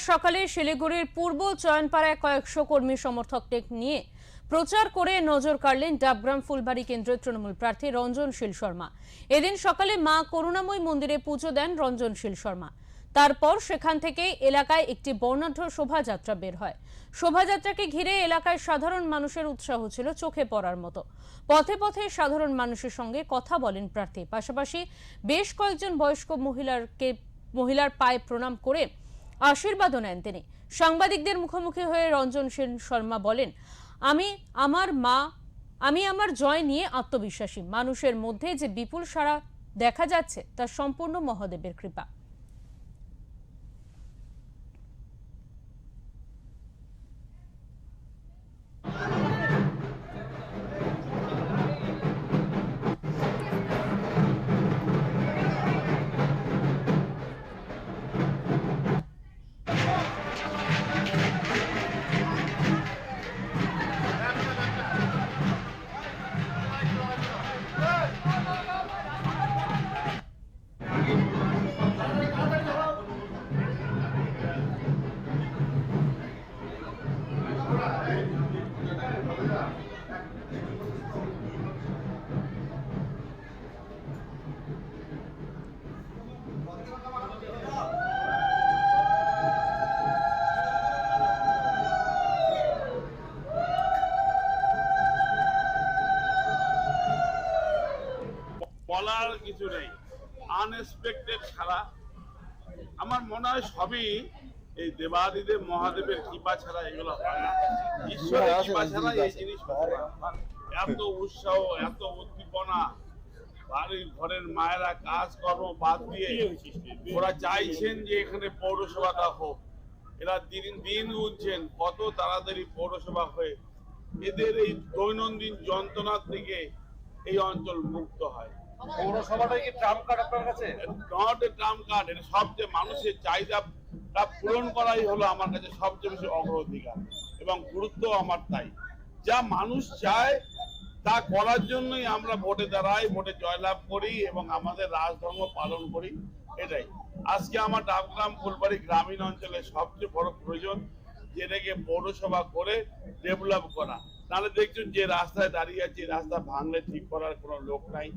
সকালে শিলিগুড়ির পূর্ব চয়নপাড়ায় কয়েকশো কর্মী সমর্থকদের নিয়ে প্রচার করে নজর কাড়লেন ডাবগ্রাম ফুলবাড়ি কেন্দ্রের তৃণমূল প্রার্থী রঞ্জনশীল শর্মা। এদিন সকালে মা করুণাময়ী মন্দিরে পুজো দেন রঞ্জনশীল শর্মা। তারপর সেখান থেকে এলাকায় একটি বর্ণাঢ্য শোভাযাত্রা বের হয়। শোভাযাত্রাকে ঘিরে এলাকায় সাধারণ মানুষের উৎসাহ ছিল চোখে পড়ার মতো। পথে পথে সাধারণ মানুষের সঙ্গে কথা বলেন প্রার্থী। পাশাপাশি বেশ কয়েকজন বয়স্ক মহিলার পায়ে প্রণাম করে আশীর্বাদও নেন তিনি। সাংবাদিকদের মুখোমুখি হয়ে রঞ্জনশীল শর্মা বলেন, আমি আমার জয় নিয়ে আত্মবিশ্বাসী। মানুষের মধ্যে যে বিপুল সাড়া দেখা যাচ্ছে তা সম্পূর্ণ মহাদেবের কৃপা। বলার কিছু নেই, আনএক্সপেক্টেড ছাড়া আমার মনে হয় সবই এই দেবাদিদেব মহাদেবের কৃপা ছাড়া এগুলো হয় না। ঈশ্বরের কৃপা ছাড়া এই জিনিস হয় না। এত উৎসাহ, এত উদ্দীপনা, বাড়ির ঘরের মায়েরা কাজকর্ম বাদ দিয়ে ওরা চাইছেন যে এখানে পৌরসভাটা হোক। এরা দিন দিন উঠছেন কত তাড়াতাড়ি পৌরসভা হয়ে এদের এই দৈনন্দিন যন্ত্রণার থেকে এই অঞ্চল মুক্ত হয়। পৌরসভাটা কি ট্রাম্প কার্ড আপনার কাছে? নট এ ট্রাম্প কার্ড, এটা সবচেয়ে মানুষের চাহিদাটা পূরণ করাই হলো আমার কাছে সবচেয়ে বেশি অগ্রাধিকার এবং গুরুত্ব আমার তাই। যা মানুষ চায় তা করার জন্যই আমরা ভোটে দাঁড়াই, ভোটে জয়লাভ করি এবং আমাদের রাজধর্ম পালন করি। এটাই আজকে আমার ডাবগ্রাম ফুলবাড়ি গ্রামীণ অঞ্চলে সবচেয়ে বড় প্রয়োজন, যেটাকে পৌরসভা করে ডেভেলপ করা। নাহলে দেখছেন যে রাস্তায় দাঁড়িয়ে আছে, রাস্তা ভাঙলে ঠিক করার কোনো লোক নাই।